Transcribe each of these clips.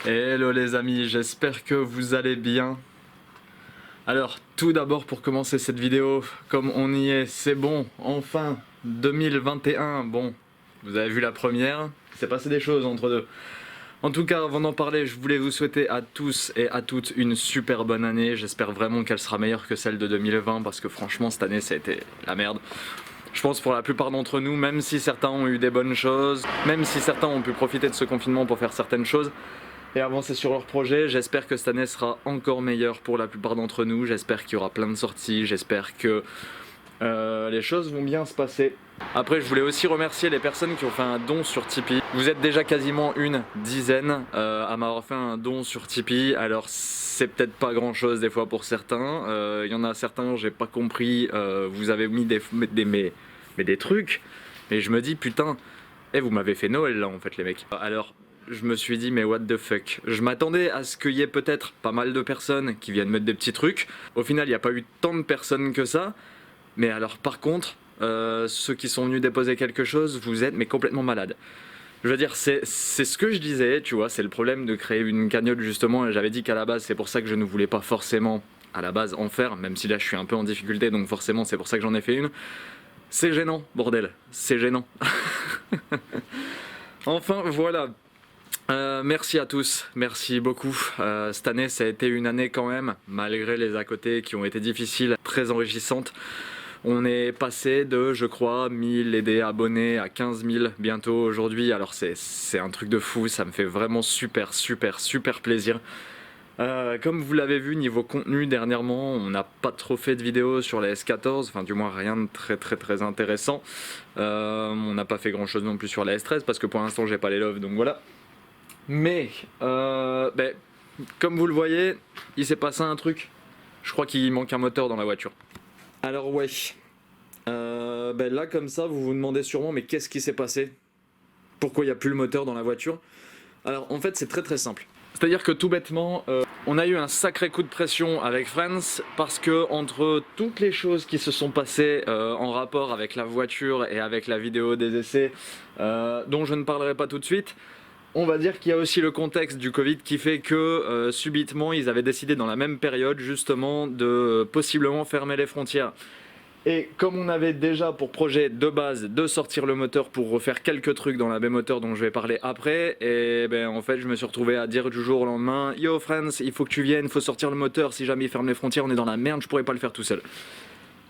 Hello les amis, j'espère que vous allez bien. Alors tout d'abord pour commencer cette vidéo, comme on y est, c'est bon, enfin 2021, bon, vous avez vu la première, il s'est passé des choses entre deux. En tout cas, avant d'en parler, je voulais vous souhaiter à tous et à toutes une super bonne année. J'espère vraiment qu'elle sera meilleure que celle de 2020 parce que franchement cette année ça a été la merde. Je pense pour la plupart d'entre nous, même si certains ont eu des bonnes choses, même si certains ont pu profiter de ce confinement pour faire certaines choses et avancer sur leur projet, j'espère que cette année sera encore meilleure pour la plupart d'entre nous. J'espère qu'il y aura plein de sorties, j'espère que les choses vont bien se passer. Après, je voulais aussi remercier les personnes qui ont fait un don sur Tipeee. Vous êtes déjà quasiment une dizaine à m'avoir fait un don sur Tipeee. Alors c'est peut-être pas grand chose des fois pour certains. Il y en a certains, j'ai pas compris, vous avez mis des trucs. Et je me dis putain, vous m'avez fait Noël là en fait les mecs. Alors je me suis dit mais what the fuck. Je m'attendais à ce qu'il y ait peut-être pas mal de personnes qui viennent mettre des petits trucs. Au final il n'y a pas eu tant de personnes que ça. Mais alors par contre, ceux qui sont venus déposer quelque chose, vous êtes mais complètement malades. Je veux dire, c'est ce que je disais, tu vois, c'est le problème de créer une cagnotte justement, et j'avais dit qu'à la base, c'est pour ça que je ne voulais pas forcément à la base en faire, même si là je suis un peu en difficulté, donc forcément c'est pour ça que j'en ai fait une. C'est gênant, bordel, c'est gênant. Enfin, voilà. Merci à tous, merci beaucoup. Cette année, ça a été une année quand même, malgré les à côté qui ont été difficiles, très enrichissantes. On est passé de, je crois, 1000 aidés abonnés à 15 000 bientôt aujourd'hui. Alors c'est un truc de fou, ça me fait vraiment super plaisir. Comme vous l'avez vu, niveau contenu, dernièrement, on n'a pas trop fait de vidéos sur la S14, enfin du moins rien de très intéressant. On n'a pas fait grand chose non plus sur la S13 parce que pour l'instant j'ai pas les loves, donc voilà. Mais, comme vous le voyez, il s'est passé un truc. Je crois qu'il manque un moteur dans la voiture. Alors ouais, là comme ça vous vous demandez sûrement mais qu'est-ce qui s'est passé? Pourquoi il n'y a plus le moteur dans la voiture? Alors en fait c'est très simple. C'est-à-dire que tout bêtement, on a eu un sacré coup de pression avec France parce que entre toutes les choses qui se sont passées en rapport avec la voiture et avec la vidéo des essais, dont je ne parlerai pas tout de suite, on va dire qu'il y a aussi le contexte du Covid qui fait que subitement ils avaient décidé dans la même période justement de possiblement fermer les frontières. Et comme on avait déjà pour projet de base de sortir le moteur pour refaire quelques trucs dans la B-moteur dont je vais parler après, et en fait je me suis retrouvé à dire du jour au lendemain: Yo France, il faut que tu viennes, il faut sortir le moteur, si jamais ils ferment les frontières on est dans la merde, je pourrais pas le faire tout seul.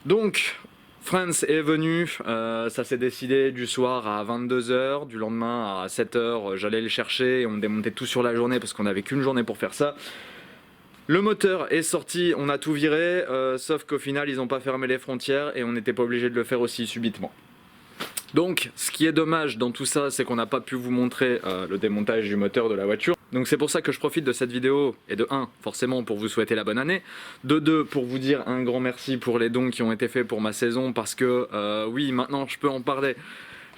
Donc France est venu, ça s'est décidé du soir à 22h, du lendemain à 7h, j'allais le chercher et on démontait tout sur la journée parce qu'on n'avait qu'une journée pour faire ça. Le moteur est sorti, on a tout viré, sauf qu'au final ils n'ont pas fermé les frontières et on n'était pas obligé de le faire aussi subitement. Donc ce qui est dommage dans tout ça, c'est qu'on n'a pas pu vous montrer le démontage du moteur de la voiture. Donc c'est pour ça que je profite de cette vidéo, et de 1, forcément pour vous souhaiter la bonne année, de 2, pour vous dire un grand merci pour les dons qui ont été faits pour ma saison, parce que oui, maintenant je peux en parler.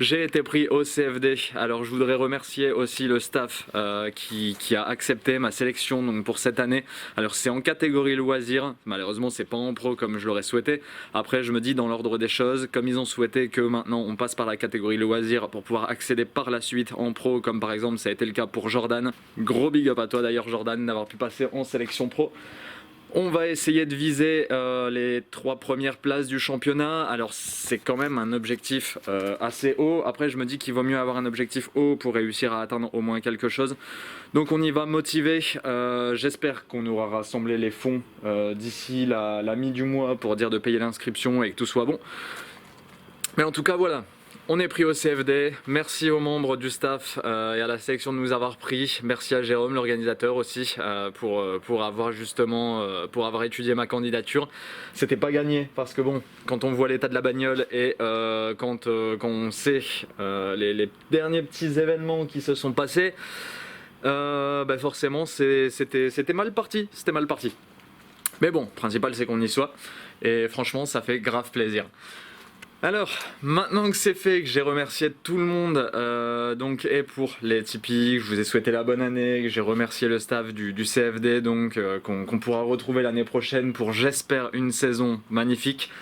J'ai été pris au CFD, alors je voudrais remercier aussi le staff qui a accepté ma sélection donc pour cette année. Alors c'est en catégorie loisir, malheureusement c'est pas en pro comme je l'aurais souhaité. Après je me dis dans l'ordre des choses, comme ils ont souhaité que maintenant on passe par la catégorie loisir pour pouvoir accéder par la suite en pro, comme par exemple ça a été le cas pour Jordan. Gros big up à toi d'ailleurs Jordan d'avoir pu passer en sélection pro. On va essayer de viser les 3 premières places du championnat. Alors c'est quand même un objectif assez haut. Après je me dis qu'il vaut mieux avoir un objectif haut pour réussir à atteindre au moins quelque chose. Donc on y va motivé. J'espère qu'on aura rassemblé les fonds d'ici la mi du mois pour dire de payer l'inscription et que tout soit bon. Mais en tout cas voilà. On est pris au CFD, merci aux membres du staff et à la sélection de nous avoir pris, merci à Jérôme l'organisateur aussi pour avoir justement pour avoir étudié ma candidature. C'était pas gagné parce que bon, quand on voit l'état de la bagnole et quand on sait les derniers petits événements qui se sont passés, forcément c'était mal parti, Mais bon, le principal c'est qu'on y soit et franchement ça fait grave plaisir. Alors, maintenant que c'est fait, que j'ai remercié tout le monde, et pour les Tipeee, que je vous ai souhaité la bonne année, que j'ai remercié le staff du CFD, qu'on pourra retrouver l'année prochaine pour, j'espère, une saison magnifique.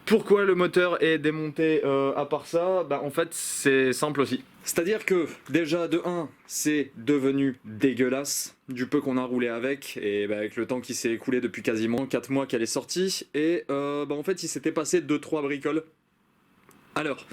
Pourquoi le moteur est démonté à part ça? En fait, c'est simple aussi. C'est-à-dire que déjà de 1, c'est devenu dégueulasse du peu qu'on a roulé avec, et avec le temps qui s'est écoulé depuis quasiment 4 mois qu'elle est sortie, et en fait il s'était passé 2-3 bricoles. Alors,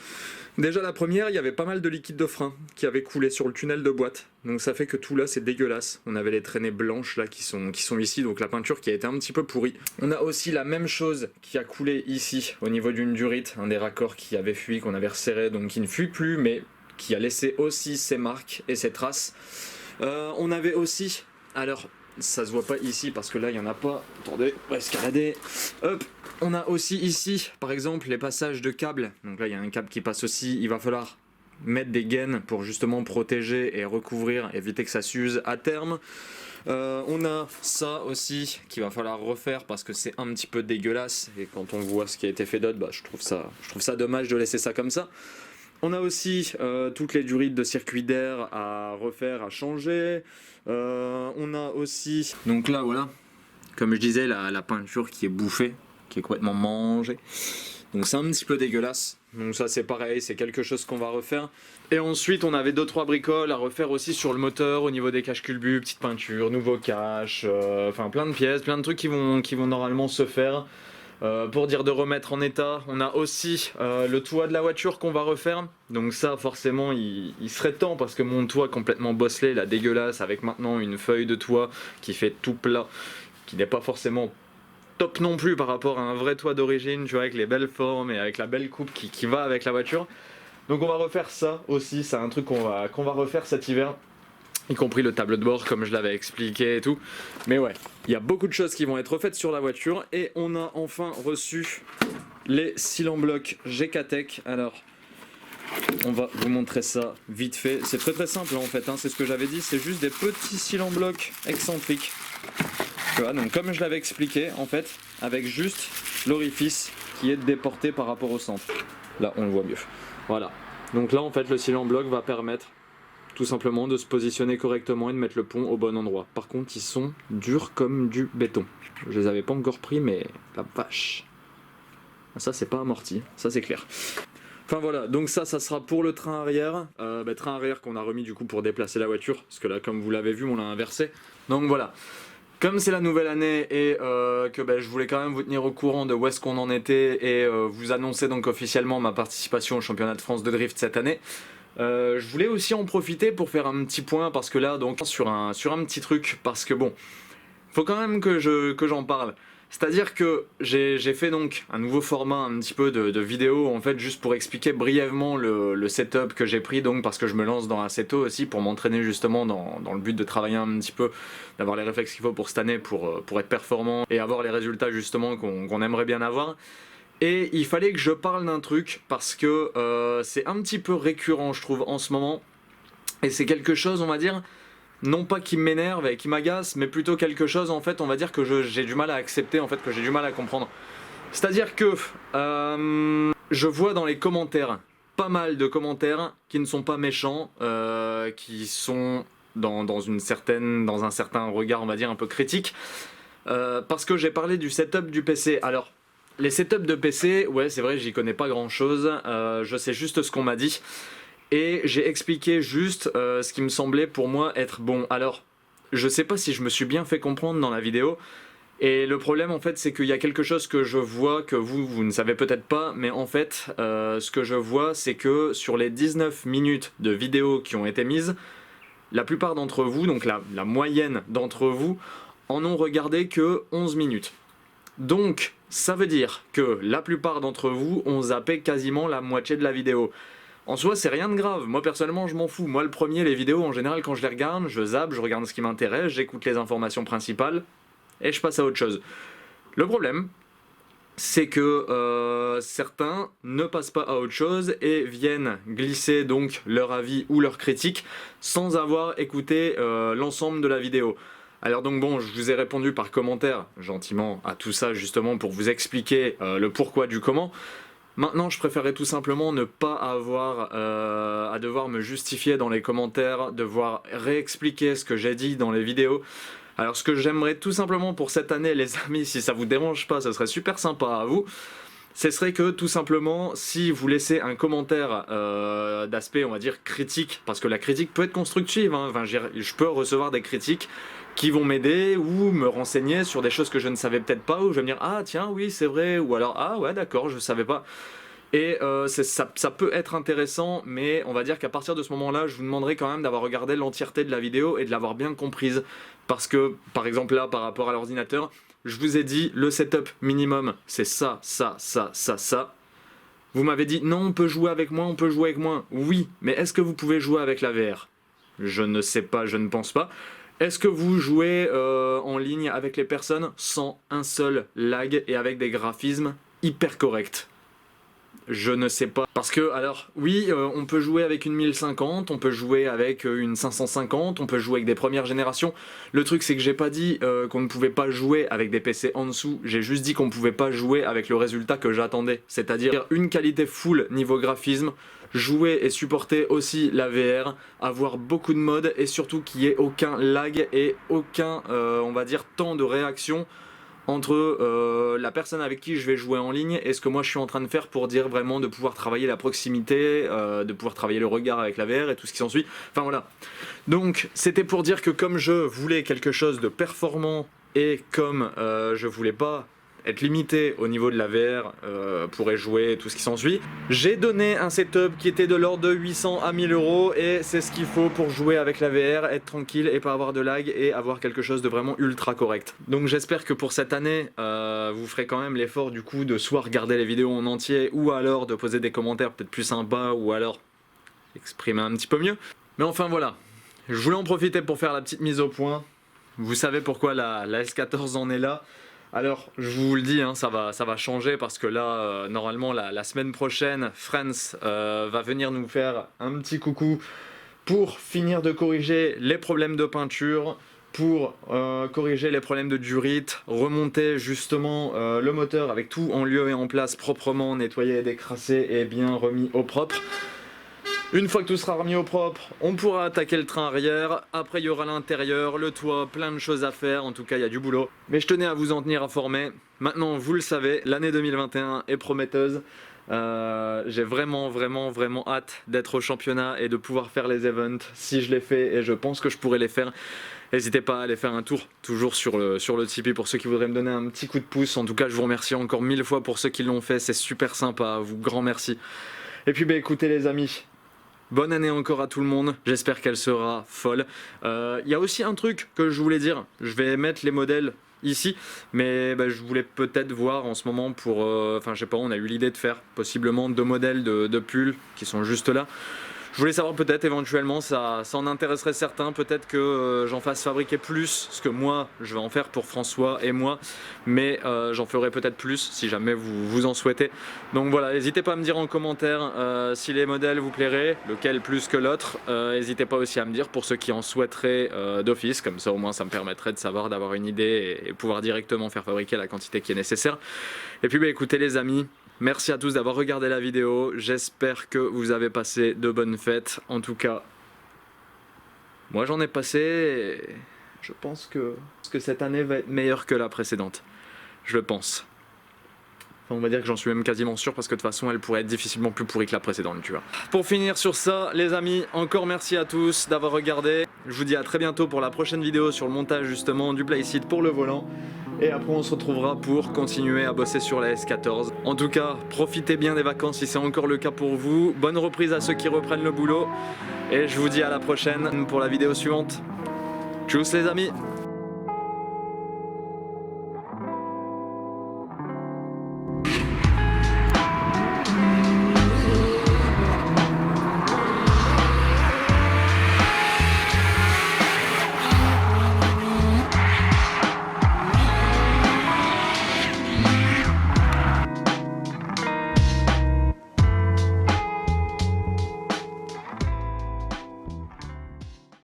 déjà la première, il y avait pas mal de liquide de frein qui avait coulé sur le tunnel de boîte, donc ça fait que tout là c'est dégueulasse. On avait les traînées blanches là qui sont ici, donc la peinture qui a été un petit peu pourrie. On a aussi la même chose qui a coulé ici, au niveau d'une durite, un des raccords qui avait fui, qu'on avait resserré, donc qui ne fuit plus, mais qui a laissé aussi ses marques et ses traces. On avait aussi, alors ça se voit pas ici parce que là il y en a pas, attendez, on va escalader, hop, on a aussi ici par exemple les passages de câbles, donc là il y a un câble qui passe aussi, il va falloir mettre des gaines pour justement protéger et recouvrir, éviter que ça s'use à terme. On a ça aussi qu'il va falloir refaire parce que c'est un petit peu dégueulasse, et quand on voit ce qui a été fait d'autre, je trouve ça dommage de laisser ça comme ça. On a aussi toutes les durites de circuit d'air à refaire, à changer. On a aussi, donc là voilà, comme je disais, la peinture qui est bouffée, qui est complètement mangée. Donc c'est un petit peu dégueulasse. Donc ça c'est pareil, c'est quelque chose qu'on va refaire. Et ensuite on avait 2-3 bricoles à refaire aussi sur le moteur, au niveau des caches culbus, petite peinture, nouveau cache, enfin plein de pièces, plein de trucs qui vont normalement se faire. Pour dire de remettre en état, on a aussi le toit de la voiture qu'on va refaire. Donc ça forcément il serait temps parce que mon toit complètement bosselé, là dégueulasse, avec maintenant une feuille de toit qui fait tout plat, qui n'est pas forcément top non plus par rapport à un vrai toit d'origine, tu vois, avec les belles formes et avec la belle coupe qui va avec la voiture. Donc on va refaire ça aussi, c'est un truc qu'on va refaire cet hiver. Y compris le tableau de bord comme je l'avais expliqué et tout. Mais ouais, il y a beaucoup de choses qui vont être refaites sur la voiture. Et on a enfin reçu les cils en bloc GK-Tech. Alors, on va vous montrer ça vite fait. C'est très très simple en fait, hein. C'est ce que j'avais dit, c'est juste des petits cils en bloc excentriques. Tu vois, donc comme je l'avais expliqué en fait, avec juste l'orifice qui est déporté par rapport au centre. Là, on le voit mieux. Voilà. Donc là en fait, le cil en bloc va permettre tout simplement de se positionner correctement et de mettre le pont au bon endroit. Par contre, ils sont durs comme du béton. Je les avais pas encore pris, mais la vache. Ça, c'est pas amorti, ça c'est clair. Enfin voilà, donc ça sera pour le train arrière. Train arrière qu'on a remis du coup pour déplacer la voiture, parce que là, comme vous l'avez vu, on l'a inversé. Donc voilà. Comme c'est la nouvelle année et que je voulais quand même vous tenir au courant de où est-ce qu'on en était et vous annoncer donc officiellement ma participation au championnat de France de drift cette année. Je voulais aussi en profiter pour faire un petit point parce que là donc sur un petit truc, parce que bon, faut quand même que j'en parle. C'est-à-dire que j'ai fait donc un nouveau format un petit peu de vidéo en fait, juste pour expliquer brièvement le setup que j'ai pris, donc parce que je me lance dans Assetto aussi pour m'entraîner justement dans le but de travailler un petit peu, d'avoir les réflexes qu'il faut pour cette année pour être performant et avoir les résultats justement qu'on aimerait bien avoir. Et il fallait que je parle d'un truc parce que c'est un petit peu récurrent je trouve en ce moment, et c'est quelque chose on va dire, non pas qui m'énerve et qui m'agace, mais plutôt quelque chose en fait on va dire que j'ai du mal à accepter, en fait que j'ai du mal à comprendre. C'est-à-dire que je vois dans les commentaires pas mal de commentaires qui ne sont pas méchants, qui sont dans un certain regard on va dire un peu critique, parce que j'ai parlé du setup du PC. Alors les setups de PC, ouais c'est vrai, j'y connais pas grand chose, je sais juste ce qu'on m'a dit. Et j'ai expliqué juste ce qui me semblait pour moi être bon. Alors, je sais pas si je me suis bien fait comprendre dans la vidéo. Et le problème en fait c'est qu'il y a quelque chose que je vois que vous ne savez peut-être pas. Mais en fait, ce que je vois c'est que sur les 19 minutes de vidéo qui ont été mises, la plupart d'entre vous, donc la moyenne d'entre vous, en ont regardé que 11 minutes. Donc, ça veut dire que la plupart d'entre vous ont zappé quasiment la moitié de la vidéo. En soi, c'est rien de grave. Moi, personnellement, je m'en fous. Moi, le premier, les vidéos, en général, quand je les regarde, je zappe, je regarde ce qui m'intéresse, j'écoute les informations principales et je passe à autre chose. Le problème, c'est que certains ne passent pas à autre chose et viennent glisser donc leur avis ou leur critique sans avoir écouté l'ensemble de la vidéo. Alors donc bon, je vous ai répondu par commentaire, gentiment, à tout ça justement pour vous expliquer le pourquoi du comment. Maintenant, je préférerais tout simplement ne pas avoir à devoir me justifier dans les commentaires, devoir réexpliquer ce que j'ai dit dans les vidéos. Alors ce que j'aimerais tout simplement pour cette année, les amis, si ça vous dérange pas, ça serait super sympa à vous, ce serait que tout simplement, si vous laissez un commentaire d'aspect, on va dire, critique, parce que la critique peut être constructive, hein, enfin, je peux recevoir des critiques qui vont m'aider ou me renseigner sur des choses que je ne savais peut-être pas, ou je vais me dire ah tiens oui c'est vrai, ou alors ah ouais d'accord je savais pas. Et ça peut être intéressant, mais on va dire qu'à partir de ce moment-là, je vous demanderai quand même d'avoir regardé l'entièreté de la vidéo et de l'avoir bien comprise. Parce que, par exemple là, par rapport à l'ordinateur, je vous ai dit le setup minimum, c'est ça, ça, ça, ça, ça. Vous m'avez dit non, on peut jouer avec moi, on peut jouer avec moi. Oui, mais est-ce que vous pouvez jouer avec la VR? Je ne sais pas, je ne pense pas. Est-ce que vous jouez en ligne avec les personnes sans un seul lag et avec des graphismes hyper corrects? Je ne sais pas. Parce que, alors, oui, on peut jouer avec une 1050, on peut jouer avec une 550, on peut jouer avec des premières générations. Le truc, c'est que j'ai pas dit qu'on ne pouvait pas jouer avec des PC en dessous, j'ai juste dit qu'on ne pouvait pas jouer avec le résultat que j'attendais. C'est-à-dire une qualité full niveau graphisme, jouer et supporter aussi la VR, avoir beaucoup de modes et surtout qu'il n'y ait aucun lag et aucun, on va dire, temps de réaction entre la personne avec qui je vais jouer en ligne et ce que moi je suis en train de faire pour dire vraiment de pouvoir travailler la proximité, de pouvoir travailler le regard avec la VR et tout ce qui s'ensuit. Enfin voilà. Donc c'était pour dire que comme je voulais quelque chose de performant et comme je voulais pas être limité au niveau de la VR pour y jouer et tout ce qui s'ensuit, j'ai donné un setup qui était de l'ordre de 800 à 1000 € et c'est ce qu'il faut pour jouer avec la VR, être tranquille et pas avoir de lag et avoir quelque chose de vraiment ultra correct. Donc j'espère que pour cette année vous ferez quand même l'effort du coup de soit regarder les vidéos en entier ou alors de poser des commentaires peut-être plus sympas ou alors exprimer un petit peu mieux. Mais enfin voilà, je voulais en profiter pour faire la petite mise au point. Vous savez pourquoi la S14 en est là. Alors, je vous le dis, hein, ça va changer parce que là, normalement, la semaine prochaine, France va venir nous faire un petit coucou pour finir de corriger les problèmes de peinture, pour corriger les problèmes de durite, remonter justement le moteur avec tout en lieu et en place, proprement nettoyé, décrassé et bien remis au propre. Une fois que tout sera remis au propre, on pourra attaquer le train arrière. Après, il y aura l'intérieur, le toit, plein de choses à faire. En tout cas, il y a du boulot. Mais je tenais à vous en tenir informé. Maintenant, vous le savez, l'année 2021 est prometteuse. J'ai vraiment hâte d'être au championnat et de pouvoir faire les events si je les fais et je pense que je pourrais les faire. N'hésitez pas à aller faire un tour, toujours sur le Tipeee pour ceux qui voudraient me donner un petit coup de pouce. En tout cas, je vous remercie encore 1000 fois pour ceux qui l'ont fait. C'est super sympa, vous grand merci. Et puis, écoutez les amis. Bonne année encore à tout le monde, j'espère qu'elle sera folle. Il y a aussi un truc que je voulais dire, je vais mettre les modèles ici, mais je voulais peut-être voir en ce moment pour... Enfin je sais pas, on a eu l'idée de faire possiblement 2 modèles de pulls qui sont juste là. Je voulais savoir peut-être éventuellement, ça en intéresserait certains, peut-être que j'en fasse fabriquer plus, ce que moi je vais en faire pour François et moi, mais j'en ferai peut-être plus si jamais vous en souhaitez. Donc voilà, n'hésitez pas à me dire en commentaire si les modèles vous plairaient, lequel plus que l'autre. N'hésitez pas aussi à me dire pour ceux qui en souhaiteraient d'office, comme ça au moins ça me permettrait de savoir, d'avoir une idée et pouvoir directement faire fabriquer la quantité qui est nécessaire. Et puis écoutez les amis, merci à tous d'avoir regardé la vidéo, j'espère que vous avez passé de bonnes fêtes. En tout cas, moi j'en ai passé et je pense que cette année va être meilleure que la précédente. Je le pense. Enfin, on va dire que j'en suis même quasiment sûr parce que de toute façon elle pourrait être difficilement plus pourrie que la précédente, tu vois. Pour finir sur ça, les amis, encore merci à tous d'avoir regardé. Je vous dis à très bientôt pour la prochaine vidéo sur le montage justement du playseat pour le volant. Et après on se retrouvera pour continuer à bosser sur la S14. En tout cas, profitez bien des vacances si c'est encore le cas pour vous. Bonne reprise à ceux qui reprennent le boulot. Et je vous dis à la prochaine pour la vidéo suivante. Tchuss les amis!